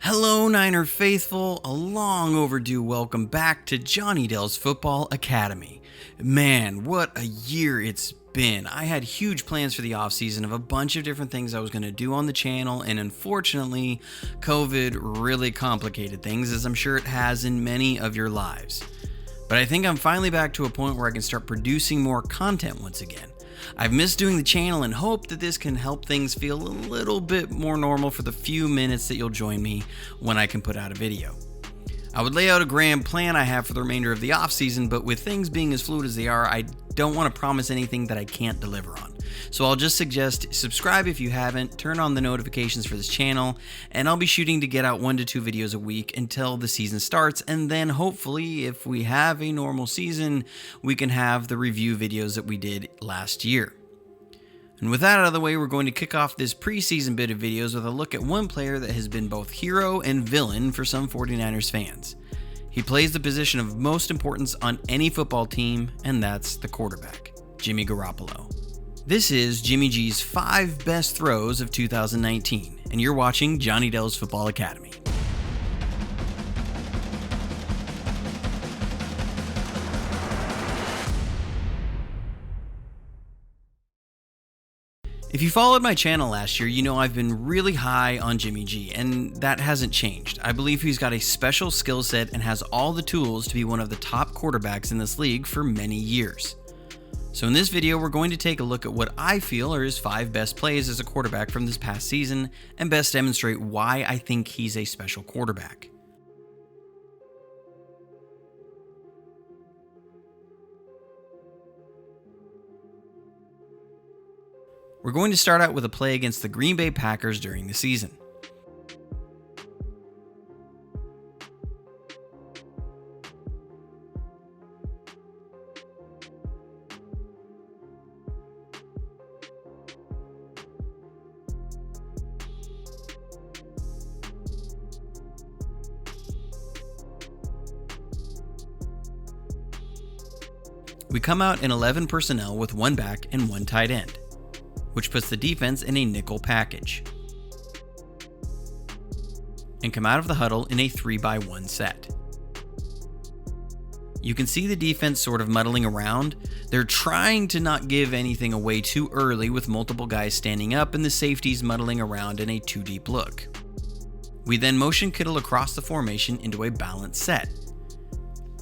Hello, Niner faithful. A long overdue welcome back to Johnny Dell's Football Academy. Man, what a year it's been. I had huge plans for the offseason of a bunch of different things I was going to do on the channel, and unfortunately, COVID really complicated things, as I'm sure it has in many of your lives. But I think I'm finally back to a point where I can start producing more content once again. I've missed doing the channel and hope that this can help things feel a little bit more normal for the few minutes that you'll join me when I can put out a video. I would lay out a grand plan I have for the remainder of the off season, but with things being as fluid as they are, I don't want to promise anything that I can't deliver on. So I'll just suggest subscribe if you haven't, turn on the notifications for this channel, and I'll be shooting to get out 1 to 2 videos a week until the season starts, and then hopefully, if we have a normal season, we can have the review videos that we did last year. And with that out of the way, we're going to kick off this preseason bit of videos with a look at one player that has been both hero and villain for some 49ers fans. He plays the position of most importance on any football team, and that's the quarterback, Jimmy Garoppolo. This is Jimmy G's 5 best throws of 2019, and you're watching Johnny Dell's Football Academy. If you followed my channel last year, you know I've been really high on Jimmy G, and that hasn't changed. I believe he's got a special skill set and has all the tools to be one of the top quarterbacks in this league for many years. So in this video, we're going to take a look at what I feel are his 5 best plays as a quarterback from this past season, and best demonstrate why I think he's a special quarterback. We're going to start out with a play against the Green Bay Packers during the season. We come out in 11 personnel with 1 back and 1 tight end, which puts the defense in a nickel package, and come out of the huddle in a 3-by-1 set. You can see the defense sort of muddling around. They're trying to not give anything away too early with multiple guys standing up and the safeties muddling around in a 2-deep look. We then motion Kittle across the formation into a balanced set,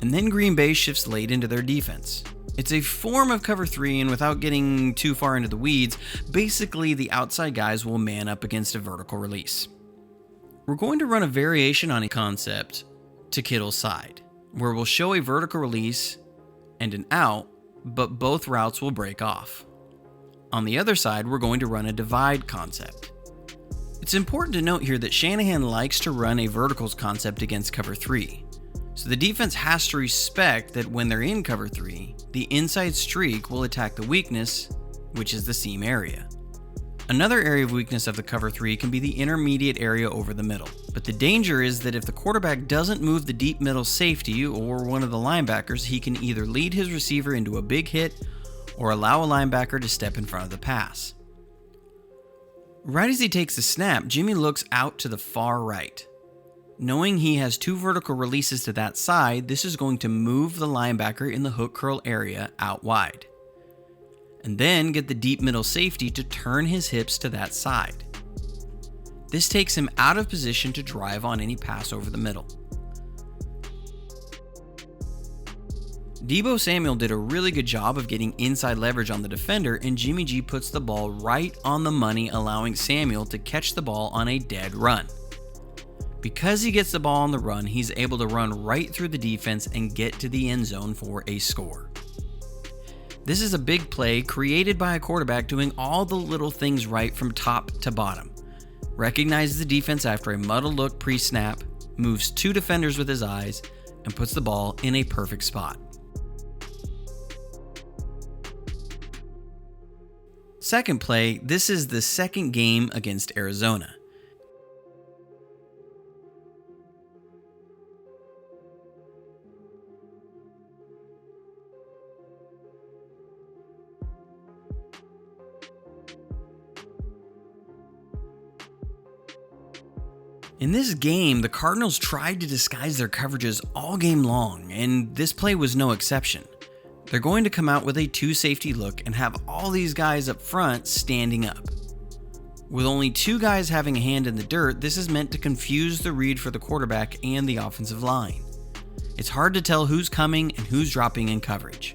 and then Green Bay shifts late into their defense. It's a form of cover 3, and without getting too far into the weeds, basically the outside guys will man up against a vertical release. We're going to run a variation on a concept to Kittle's side, where we'll show a vertical release and an out, but both routes will break off. On the other side, we're going to run a divide concept. It's important to note here that Shanahan likes to run a verticals concept against cover 3. So the defense has to respect that when they're in cover 3, the inside streak will attack the weakness, which is the seam area. Another area of weakness of the cover 3 can be the intermediate area over the middle, but the danger is that if the quarterback doesn't move the deep middle safety or one of the linebackers, he can either lead his receiver into a big hit or allow a linebacker to step in front of the pass. Right as he takes the snap, Jimmy looks out to the far right. Knowing he has 2 vertical releases to that side, this is going to move the linebacker in the hook curl area out wide, and then get the deep middle safety to turn his hips to that side. This takes him out of position to drive on any pass over the middle. Deebo Samuel did a really good job of getting inside leverage on the defender, and Jimmy G puts the ball right on the money, allowing Samuel to catch the ball on a dead run. Because he gets the ball on the run, he's able to run right through the defense and get to the end zone for a score. This is a big play created by a quarterback doing all the little things right from top to bottom. Recognizes the defense after a muddled look pre-snap, moves 2 defenders with his eyes, and puts the ball in a perfect spot. Second play, this is the second game against Arizona. In this game, the Cardinals tried to disguise their coverages all game long, and this play was no exception. They're going to come out with a 2 safety look and have all these guys up front standing up. With only 2 guys having a hand in the dirt, this is meant to confuse the read for the quarterback and the offensive line. It's hard to tell who's coming and who's dropping in coverage.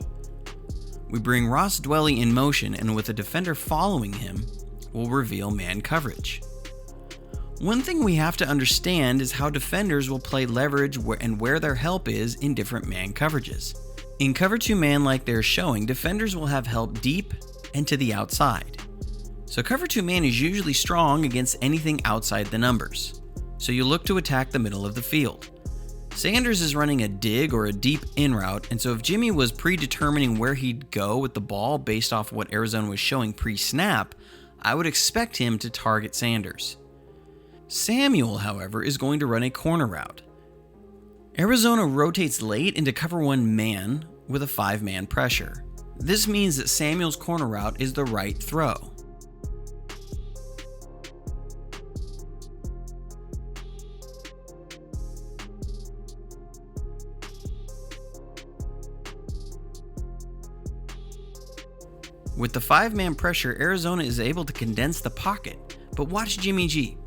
We bring Ross Dwelley in motion, and with a defender following him, we'll reveal man coverage. One thing we have to understand is how defenders will play leverage and where their help is in different man coverages. In cover 2 man like they're showing, defenders will have help deep and to the outside. So cover 2 man is usually strong against anything outside the numbers. So you look to attack the middle of the field. Sanders is running a dig or a deep in route, and so if Jimmy was predetermining where he'd go with the ball based off what Arizona was showing pre-snap, I would expect him to target Sanders. Samuel, however, is going to run a corner route. Arizona rotates late into cover 1 man with a 5-man pressure. This means that Samuel's corner route is the right throw. With the 5-man pressure, Arizona is able to condense the pocket, but watch Jimmy G.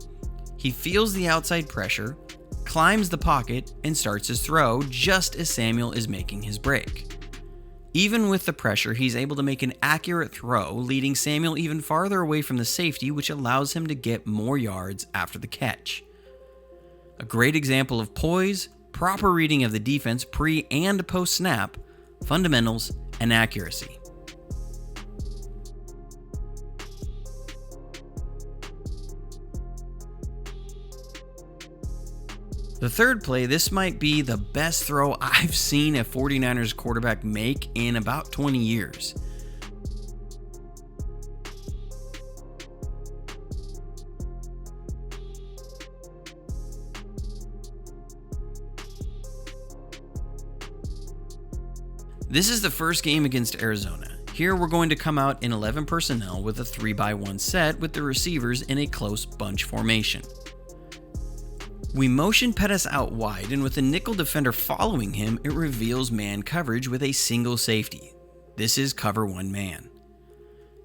He feels the outside pressure, climbs the pocket, and starts his throw just as Samuel is making his break. Even with the pressure, he's able to make an accurate throw, leading Samuel even farther away from the safety, which allows him to get more yards after the catch. A great example of poise, proper reading of the defense pre and post snap, fundamentals, and accuracy. The third play, this might be the best throw I've seen a 49ers quarterback make in about 20 years. This is the first game against Arizona. Here we're going to come out in 11 personnel with a 3-by-1 set with the receivers in a close bunch formation. We motion Pettis out wide, and with a nickel defender following him, it reveals man coverage with a single safety. This is cover 1 man.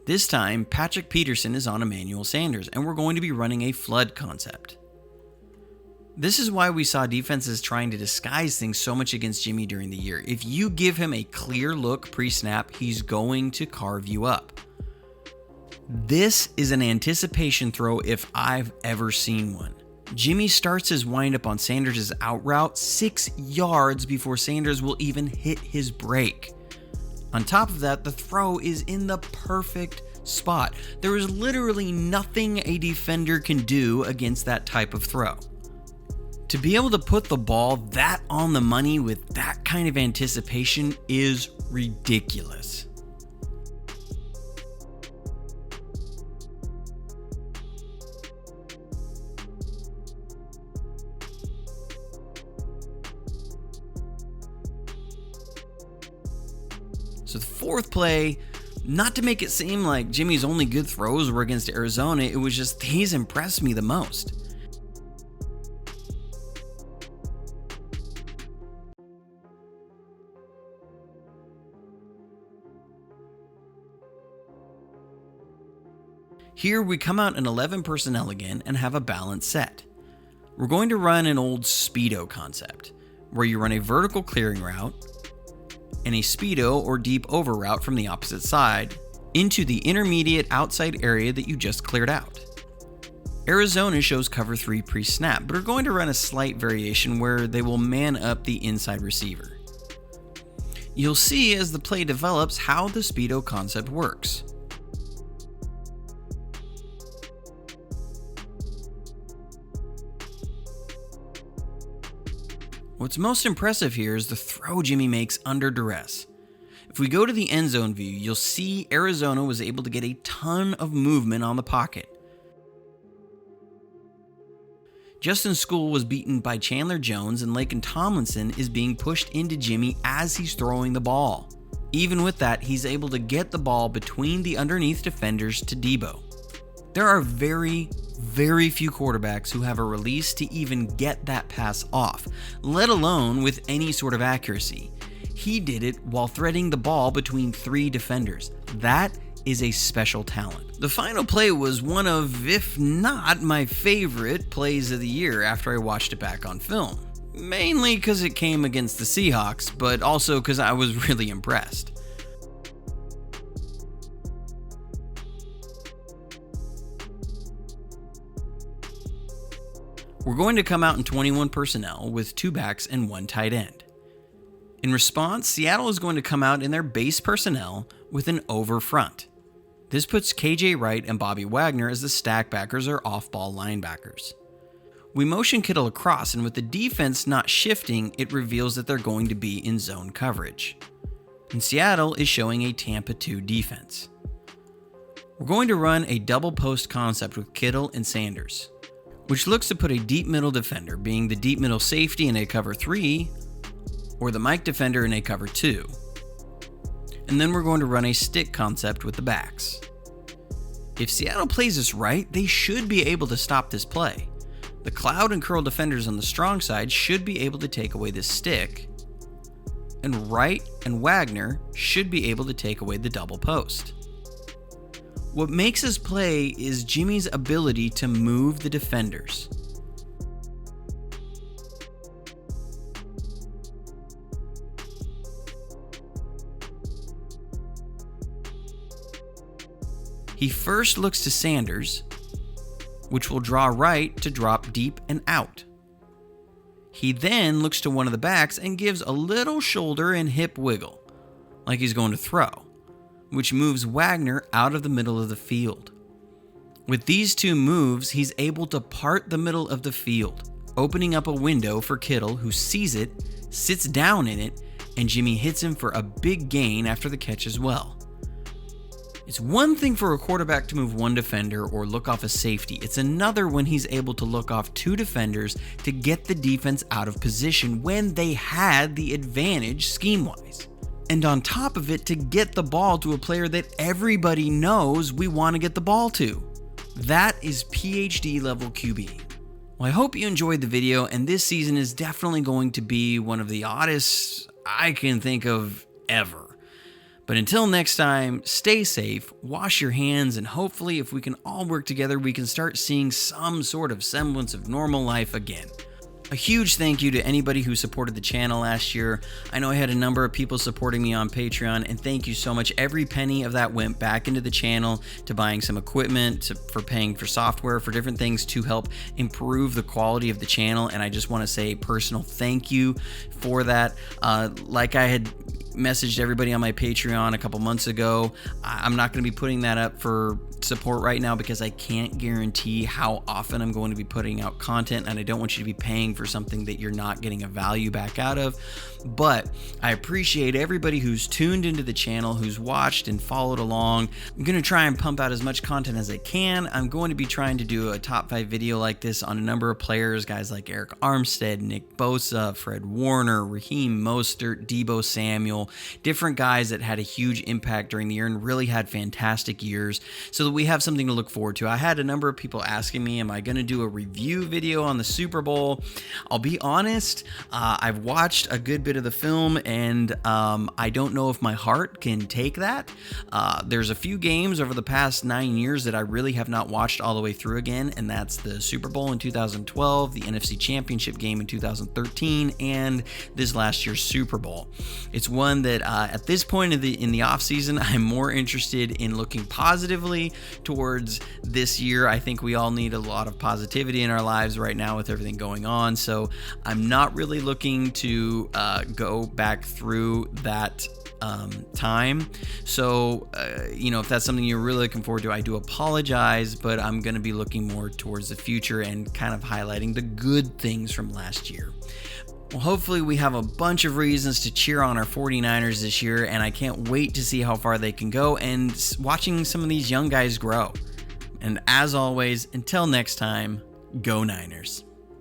This time, Patrick Peterson is on Emmanuel Sanders, and we're going to be running a flood concept. This is why we saw defenses trying to disguise things so much against Jimmy during the year. If you give him a clear look pre-snap, he's going to carve you up. This is an anticipation throw if I've ever seen one. Jimmy starts his windup on Sanders' out route 6 yards before Sanders will even hit his break. On top of that, the throw is in the perfect spot. There is literally nothing a defender can do against that type of throw. To be able to put the ball that on the money with that kind of anticipation is ridiculous. So the fourth play, not to make it seem like Jimmy's only good throws were against Arizona, it was just these impressed me the most. Here we come out in 11 personnel again and have a balanced set. We're going to run an old speedo concept, where you run a vertical clearing route and a speedo or deep over route from the opposite side into the intermediate outside area that you just cleared out. Arizona shows cover 3 pre-snap, but are going to run a slight variation where they will man up the inside receiver. You'll see as the play develops how the speedo concept works. What's most impressive here is the throw Jimmy makes under duress. If we go to the end zone view, you'll see Arizona was able to get a ton of movement on the pocket. Justin School was beaten by Chandler Jones, and Laken Tomlinson is being pushed into Jimmy as he's throwing the ball. Even with that, he's able to get the ball between the underneath defenders to Debo. There are very, very few quarterbacks who have a release to even get that pass off, let alone with any sort of accuracy. He did it while threading the ball between 3 defenders. That is a special talent. The final play was one of, if not my favorite plays of the year after I watched it back on film. Mainly because it came against the Seahawks, but also because I was really impressed. We're going to come out in 21 personnel with 2 backs and 1 tight end. In response, Seattle is going to come out in their base personnel with an over front. This puts KJ Wright and Bobby Wagner as the stack backers or off-ball linebackers. We motion Kittle across, and with the defense not shifting, it reveals that they're going to be in zone coverage. And Seattle is showing a Tampa 2 defense. We're going to run a double post concept with Kittle and Sanders, which looks to put a deep middle defender, being the deep middle safety in a cover 3, or the Mike defender in a cover 2. And then we're going to run a stick concept with the backs. If Seattle plays this right, they should be able to stop this play. The cloud and curl defenders on the strong side should be able to take away this stick, and Wright and Wagner should be able to take away the double post. What makes this play is Jimmy's ability to move the defenders. He first looks to Sanders, which will draw Wright to drop deep and out. He then looks to one of the backs and gives a little shoulder and hip wiggle, like he's going to throw, which moves Wagner out of the middle of the field. With these 2 moves, he's able to part the middle of the field, opening up a window for Kittle, who sees it, sits down in it, and Jimmy hits him for a big gain after the catch as well. It's one thing for a quarterback to move 1 defender or look off a safety. It's another when he's able to look off 2 defenders to get the defense out of position when they had the advantage scheme-wise. And on top of it, to get the ball to a player that everybody knows we want to get the ball to. That is PhD level QB. Well, I hope you enjoyed the video, and this season is definitely going to be one of the oddest I can think of ever. But until next time, stay safe, wash your hands, and hopefully if we can all work together, we can start seeing some sort of semblance of normal life again. A huge thank you to anybody who supported the channel last year. I know I had a number of people supporting me on Patreon, and thank you so much. Every penny of that went back into the channel, to buying some equipment, for paying for software, for different things to help improve the quality of the channel, and I just want to say a personal thank you for that. Like I had messaged everybody on my Patreon a couple months ago, I'm not going to be putting that up for support right now because I can't guarantee how often I'm going to be putting out content, and I don't want you to be paying for something that you're not getting a value back out of. But I appreciate everybody who's tuned into the channel, who's watched and followed along. I'm going to try and pump out as much content as I can. I'm going to be trying to do a top 5 video like this on a number of players, guys like Eric Armstead, Nick Bosa, Fred Warner, Raheem Mostert, Deebo Samuel, different guys that had a huge impact during the year and really had fantastic years, so that we have something to look forward to. I had a number of people asking me, am I going to do a review video on the Super Bowl? I'll be honest, I've watched a good bit of the film, and I don't know if my heart can take that. There's a few games over the past 9 years that I really have not watched all the way through again, and that's the Super Bowl in 2012, the NFC Championship game in 2013, and this last year's Super Bowl. It's one that at this point in the offseason, I'm more interested in looking positively towards this year. I think we all need a lot of positivity in our lives right now with everything going on, so I'm not really looking to go back through that time. So, if that's something you're really looking forward to, I do apologize, but I'm going to be looking more towards the future and kind of highlighting the good things from last year. Well, hopefully we have a bunch of reasons to cheer on our 49ers this year, and I can't wait to see how far they can go and watching some of these young guys grow. And as always, until next time, go Niners.